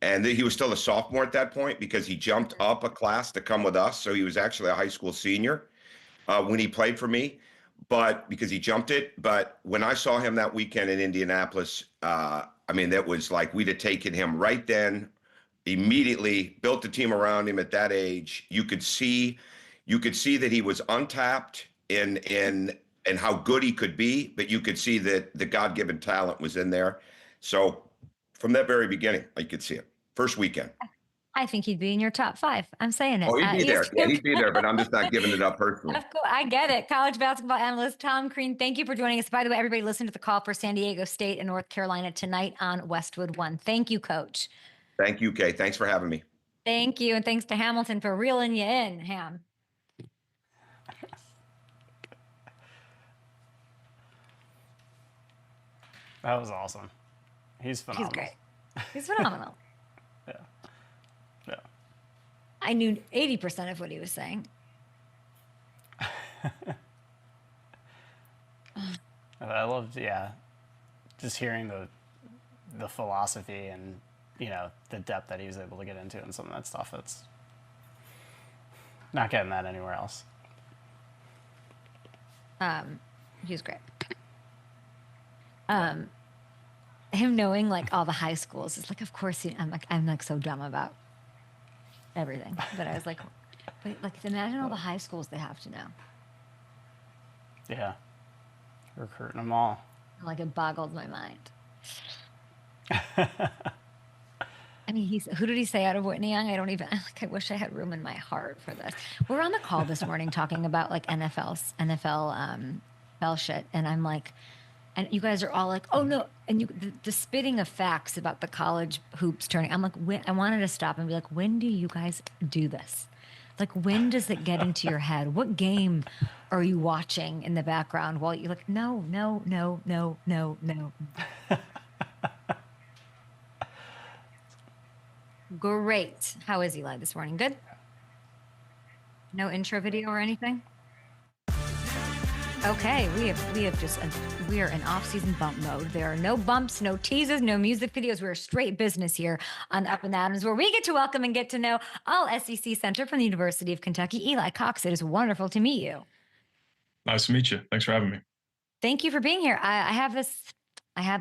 And he was still a sophomore at that point because he jumped up a class to come with us. So he was actually a high school senior when he played for me, but because he jumped it. But when I saw him that weekend in Indianapolis, that was like we'd have taken him right then. Immediately built the team around him at that age. You could see that he was untapped in how good he could be, but you could see that the God-given talent was in there. So from that very beginning, I could see it. First weekend. I think he'd be in your top 5. I'm saying it. Oh, he'd be there. Yeah, he'd be there, but I'm just not giving it up personally. I get it. College basketball analyst Tom Crean, thank you for joining us. By the way, everybody listen to the call for San Diego State and North Carolina tonight on Westwood One. Thank you, Coach. Thank you, Kay. Thanks for having me. Thank you. And thanks to Hamilton for reeling you in, Ham. That was awesome. He's phenomenal. He's great. He's phenomenal. Yeah. I knew 80% of what he was saying. I loved, just hearing the philosophy and the depth that he was able to get into and some of that stuff. It's not getting that anywhere else. He's great. Him knowing like all the high schools is like, of course, I'm like so dumb about everything. But I was like, imagine all the high schools they have to know. Yeah. Recruiting them all. Like it boggled my mind. I mean, who did he say out of Whitney Young? I wish I had room in my heart for this. We're on the call this morning talking about like NFL shit. And I'm like, and you guys are all like, oh no. And the spitting of facts about the college hoops turning. I'm like, I wanted to stop and be like, when do you guys do this? Like, when does it get into your head? What game are you watching in the background while you're like, no. Great. How is Eli this morning? Good? No intro video or anything? Okay, we are in off-season bump mode. There are no bumps, no teases, no music videos. We're straight business here on Up and Adams, where we get to welcome and get to know all SEC center from the University of Kentucky, Eli Cox. It is wonderful to meet you. Nice to meet you. Thanks for having me. Thank you for being here. I have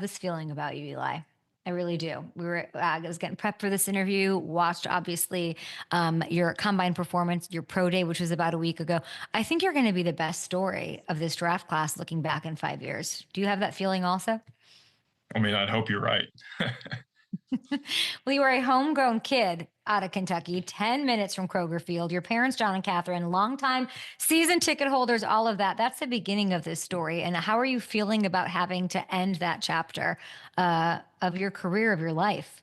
this feeling about you, Eli. I really do. I was getting prepped for this interview, watched obviously your combine performance, your pro day, which was about a week ago. I think you're going to be the best story of this draft class looking back in 5 years. Do you have that feeling also? I mean, I'd hope you're right. Well, you were a homegrown kid out of Kentucky, 10 minutes from Kroger Field. Your parents, John and Catherine, longtime season ticket holders, all of that. That's the beginning of this story. And how are you feeling about having to end that chapter of your career, of your life?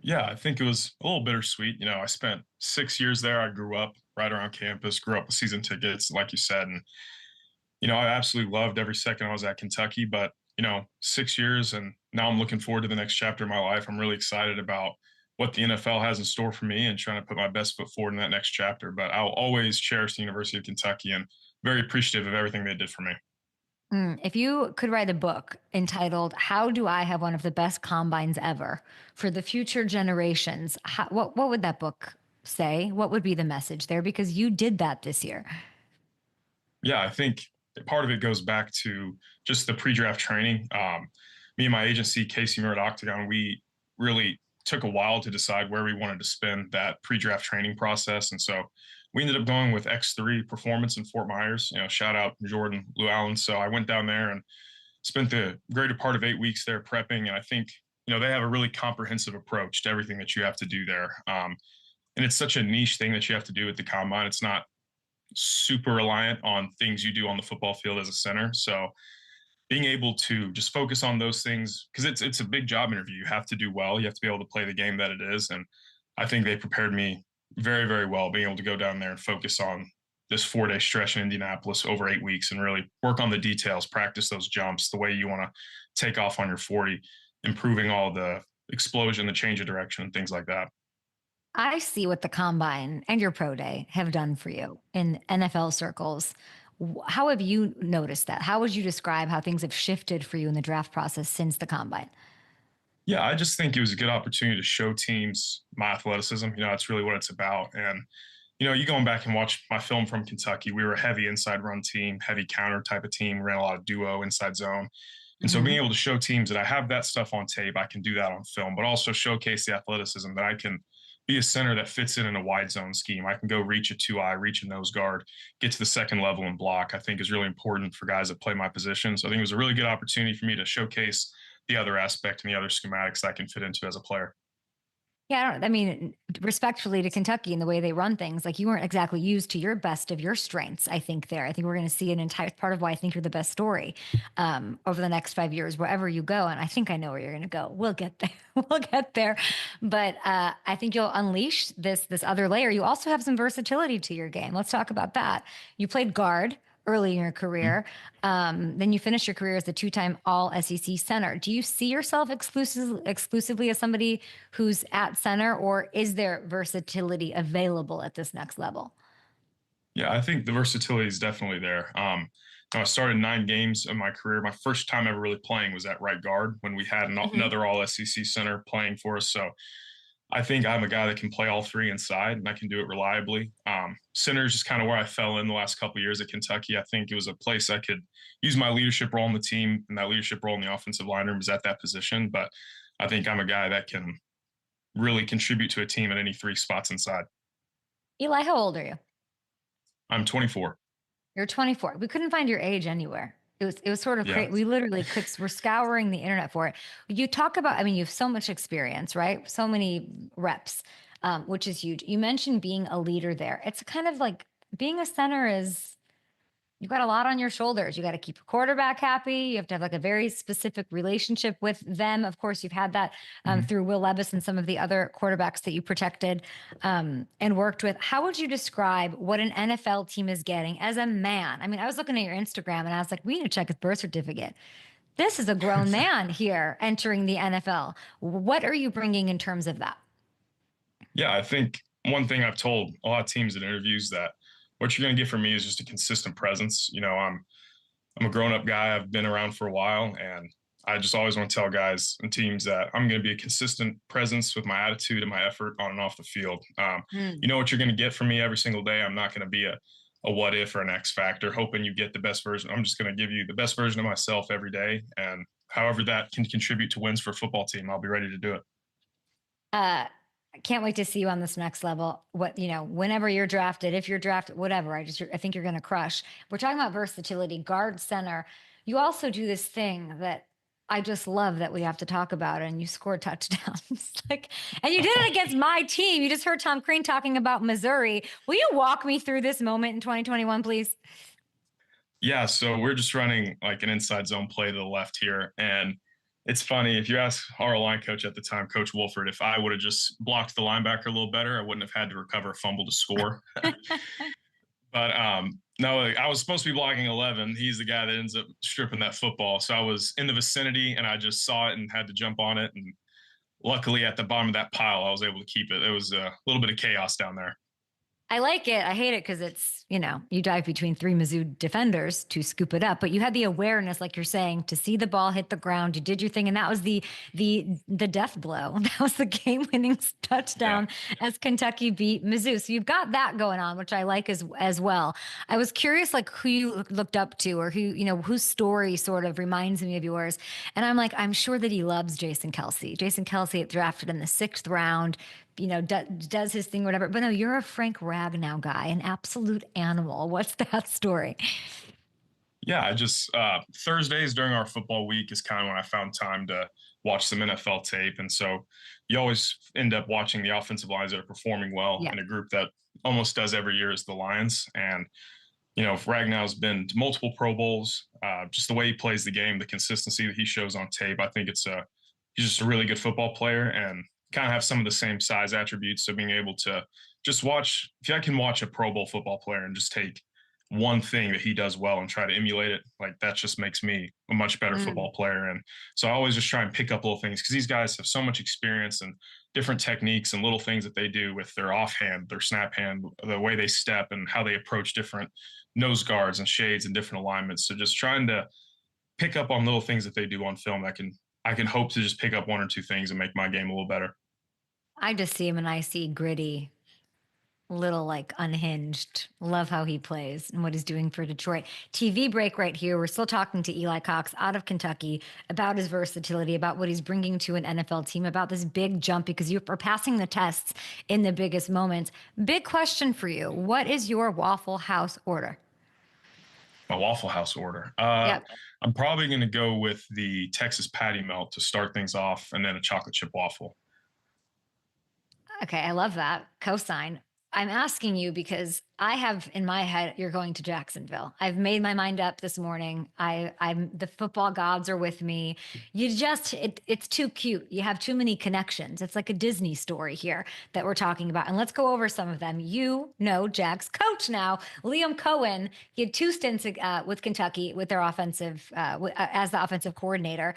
Yeah, I think it was a little bittersweet. You know, I spent 6 years there. I grew up right around campus, grew up with season tickets, like you said. And, you know, I absolutely loved every second I was at Kentucky. But, you know, 6 years and now I'm looking forward to the next chapter of my life. I'm really excited about what the NFL has in store for me and trying to put my best foot forward in that next chapter. But I'll always cherish the University of Kentucky and very appreciative of everything they did for me. If you could write a book entitled "How Do I Have One of the Best Combines Ever for the Future Generations," what would that book say? What would be the message there? Because you did that this year. Yeah, I think part of it goes back to just the pre-draft training. Me and my agency, Casey Merritt Octagon, we really took a while to decide where we wanted to spend that pre-draft training process. And so we ended up going with X3 Performance in Fort Myers. You know, shout out Jordan Llewellyn. So I went down there and spent the greater part of 8 weeks there prepping. And I think, you know, they have a really comprehensive approach to everything that you have to do there. And it's such a niche thing that you have to do at the combine. It's not super reliant on things you do on the football field as a center. So being able to just focus on those things, because it's a big job interview. You have to do well. You have to be able to play the game that it is. And I think they prepared me very, very well, being able to go down there and focus on this 4-day stretch in Indianapolis over 8 weeks and really work on the details, practice those jumps, the way you want to take off on your 40, improving all the explosion, the change of direction, and things like that. I see what the combine and your pro day have done for you in NFL circles. How have you noticed that? How would you describe how things have shifted for you in the draft process since the combine? Yeah, I just think it was a good opportunity to show teams my athleticism. You know, that's really what it's about. And, you know, you going back and watch my film from Kentucky, we were a heavy inside run team, heavy counter type of team, ran a lot of duo inside zone. And so being able to show teams that I have that stuff on tape, I can do that on film, but also showcase the athleticism that I can be a center that fits in a wide zone scheme. I can go reach a 2-eye, reach a nose guard, get to the second level and block, I think is really important for guys that play my position. So I think it was a really good opportunity for me to showcase the other aspect and the other schematics that I can fit into as a player. Yeah, I mean, respectfully to Kentucky and the way they run things, like you weren't exactly used to your best of your strengths, I think there. I think we're going to see an entire part of why I think you're the best story over the next 5 years, wherever you go. And I think I know where you're going to go. We'll get there. We'll get there. But I think you'll unleash this other layer. You also have some versatility to your game. Let's talk about that. You played guard early in your career. Then you finished your career as the 2-time all SEC center. Do you see yourself exclusively as somebody who's at center, or is there versatility available at this next level? Yeah, I think the versatility is definitely there. I started 9 games in my career. My first time ever really playing was at right guard when we had another all SEC center playing for us. So I think I'm a guy that can play all 3 inside and I can do it reliably. Center is just kind of where I fell in the last couple of years at Kentucky. I think it was a place I could use my leadership role on the team, and that leadership role in the offensive line room is at that position. But I think I'm a guy that can really contribute to a team at any 3 spots inside. Eli, how old are you? I'm 24. You're 24. We couldn't find your age anywhere. It was sort of Yeah. crazy. We literally we're scouring the internet for it. You talk about, I mean, you have so much experience, right? So many reps, which is huge. You mentioned being a leader there. It's kind of like being a center is, you've got a lot on your shoulders. You got to keep a quarterback happy. You have to have like a very specific relationship with them. Of course, you've had that through Will Levis and some of the other quarterbacks that you protected and worked with. How would you describe what an NFL team is getting as a man? I mean, I was looking at your Instagram and I was like, we need to check his birth certificate. This is a grown man here entering the NFL. What are you bringing in terms of that? Yeah, I think one thing I've told a lot of teams in interviews that what you're going to get from me is just a consistent presence. You know, I'm I'm a grown-up guy. I've been around for a while, and I just always want to tell guys and teams that I'm going to be a consistent presence with my attitude and my effort on and off the field. You know what you're going to get from me every single day. I'm not going to be a what if or an X factor, hoping you get the best version. I'm just going to give you the best version of myself every day. And however that can contribute to wins for a football team, I'll be ready to do it. I can't wait to see you on this next level. Whenever you're drafted, if you're drafted, whatever, I think you're going to crush. We're talking about versatility, guard, center. You also do this thing that I just love that we have to talk about, and you score touchdowns. And you did it against my team. You just heard Tom Crean talking about Missouri. Will you walk me through this moment in 2021, please? Yeah, so we're just running like an inside zone play to the left here. And it's funny, if you ask our line coach at the time, Coach Wolford, if I would have just blocked the linebacker a little better, I wouldn't have had to recover a fumble to score. But no, I was supposed to be blocking 11. He's the guy that ends up stripping that football. So I was in the vicinity, and I just saw it and had to jump on it. And luckily, at the bottom of that pile, I was able to keep it. It was a little bit of chaos down there. I like it. I hate it because it's, you dive between three Mizzou defenders to scoop it up, but you had the awareness, like you're saying, to see the ball hit the ground. You did your thing, and that was the death blow. That was the game-winning touchdown as Kentucky beat Mizzou. So you've got that going on, which I like as well. I was curious, like, who you looked up to, or whose story sort of reminds me of yours. And I'm like, I'm sure that he loves Jason Kelce. Jason Kelce drafted in the 6th round. Does his thing, whatever. But no, you're a Frank Ragnow guy, an absolute animal. What's that story? Yeah, I just Thursdays during our football week is kind of when I found time to watch some NFL tape. And so you always end up watching the offensive lines that are performing well in a group that almost does every year is the Lions. And, Ragnow's been to multiple Pro Bowls, just the way he plays the game, the consistency that he shows on tape. I think he's just a really good football player, and kind of have some of the same size attributes. So being able to just watch, if I can watch a Pro Bowl football player and just take one thing that he does well and try to emulate it, like that just makes me a much better football player. And so I always just try and pick up little things, because these guys have so much experience and different techniques and little things that they do with their offhand, their snap hand, the way they step and how they approach different nose guards and shades and different alignments. So just trying to pick up on little things that they do on film that I can hope to just pick up one or two things and make my game a little better. I just see him and I see gritty, little unhinged. Love how he plays and what he's doing for Detroit. TV break right here. We're still talking to Eli Cox out of Kentucky about his versatility, about what he's bringing to an NFL team, about this big jump, because you are passing the tests in the biggest moments. Big question for you. What is your Waffle House order? My Waffle House order. Yep. I'm probably going to go with the Texas patty melt to start things off, and then a chocolate chip waffle. Okay, I love that. Cosign. I'm asking you because I have in my head, you're going to Jacksonville. I've made my mind up this morning. I'm the football gods are with me. It's too cute. You have too many connections. It's like a Disney story here that we're talking about. And let's go over some of them. Jack's coach now, Liam Cohen. He had 2 stints with Kentucky with their offensive, as the offensive coordinator.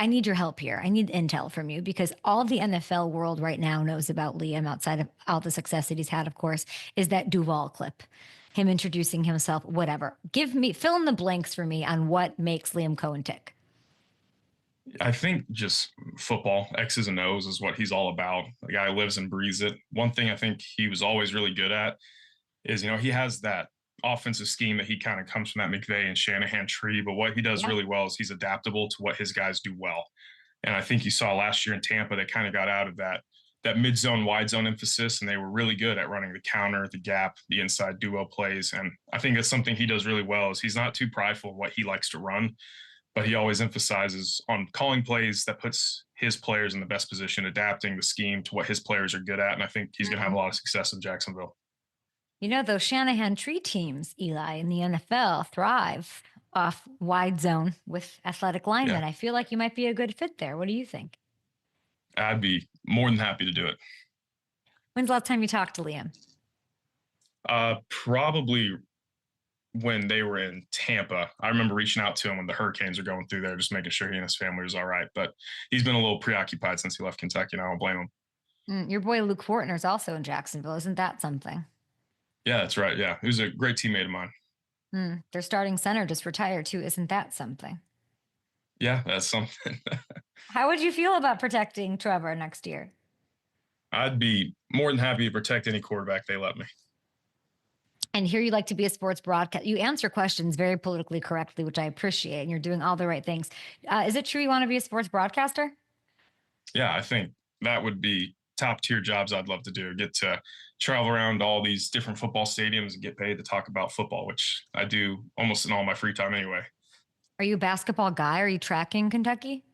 I need your help here. I need intel from you, because all of the NFL world right now knows about Liam, outside of all the success that he's had, of course, is that Duval clip, him introducing himself, whatever. Fill in the blanks for me on what makes Liam Cohen tick. I think just football, X's and O's is what he's all about. The guy lives and breathes it. One thing I think he was always really good at is, he has that offensive scheme that he kind of comes from that McVay and Shanahan tree, but what he does really well is he's adaptable to what his guys do well. And I think you saw last year in Tampa, they kind of got out of that mid-zone, wide zone emphasis, and they were really good at running the counter, the gap, the inside duo plays. And I think that's something he does really well, is he's not too prideful of what he likes to run, but he always emphasizes on calling plays that puts his players in the best position, adapting the scheme to what his players are good at. And I think he's going to have a lot of success in Jacksonville. Those Shanahan tree teams, Eli, in the NFL thrive off wide zone with athletic linemen. I feel like you might be a good fit there. What do you think? I'd be more than happy to do it. When's the last time you talked to Liam? Probably when they were in Tampa. I remember reaching out to him when the Hurricanes are going through there, just making sure he and his family was all right. But he's been a little preoccupied since he left Kentucky, and I don't blame him. Your boy Luke Fortner's also in Jacksonville. Isn't that something? Yeah, that's right. Yeah, he was a great teammate of mine. Their starting center just retired too. Isn't that something? Yeah, that's something. How would you feel about protecting Trevor next year? I'd be more than happy to protect any quarterback they let me. And here you like to be a sports broadcast. You answer questions very politically correctly, which I appreciate. And you're doing all the right things. Is it true you want to be a sports broadcaster? Yeah, I think that would be top tier jobs I'd love to do. Get to travel around all these different football stadiums and get paid to talk about football, which I do almost in all my free time anyway. Are you a basketball guy? Are you tracking Kentucky?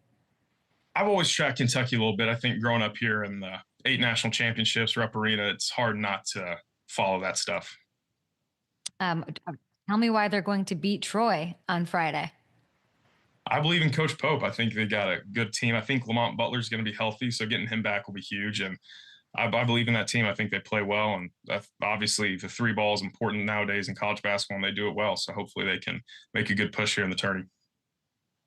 I've always tracked Kentucky a little bit. I think growing up here in the 8 national championships, Rupp Arena, it's hard not to follow that stuff. Tell me why they're going to beat Troy on Friday. I believe in Coach Pope. I think they got a good team. I think Lamont Butler's going to be healthy, so getting him back will be huge. And I believe in that team. I think they play well. And obviously, the 3 ball is important nowadays in college basketball, and they do it well. So hopefully they can make a good push here in the tourney.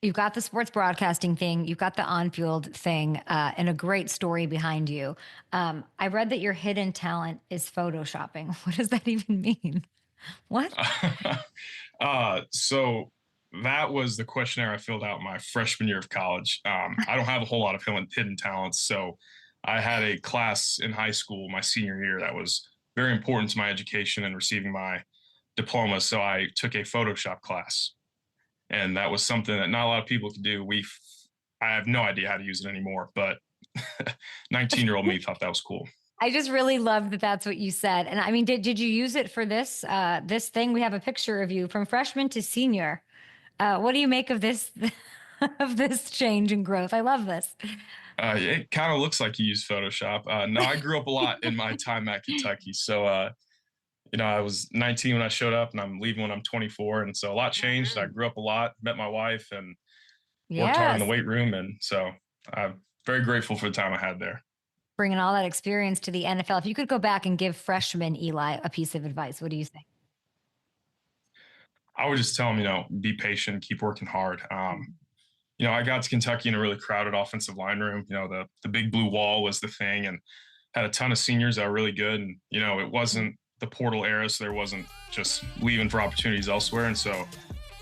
You've got the sports broadcasting thing. You've got the on-field thing and a great story behind you. I read that your hidden talent is photoshopping. What does that even mean? What? So that was the questionnaire I filled out my freshman year of college. I don't have a whole lot of hidden talents. So I had a class in high school, my senior year, that was very important to my education and receiving my diploma. So I took a Photoshop class. And that was something that not a lot of people could do. I have no idea how to use it anymore, but 19-year-old me thought that was cool. I just really love that that's what you said. And I mean, did you use it for this thing? We have a picture of you from freshman to senior. What do you make of this change and growth? I love this. It kind of looks like you use Photoshop. No, I grew up a lot in my time at Kentucky. So, I was 19 when I showed up, and I'm leaving when I'm 24. And so a lot changed. I grew up a lot, met my wife, and worked hard in the weight room. And so I'm very grateful for the time I had there. Bringing all that experience to the NFL. If you could go back and give freshman Eli a piece of advice, what do you think? I would just tell him, be patient, keep working hard. I got to Kentucky in a really crowded offensive line room. The big blue wall was the thing, and had a ton of seniors that were really good. And, it wasn't the portal era, so there wasn't just leaving for opportunities elsewhere. And so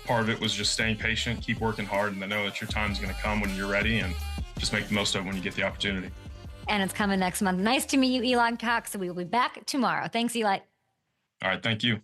part of it was just staying patient, keep working hard, and to know that your time's going to come when you're ready, and just make the most of it when you get the opportunity. And it's coming next month. Nice to meet you, Eli Cox. We will be back tomorrow. Thanks, Eli. All right. Thank you.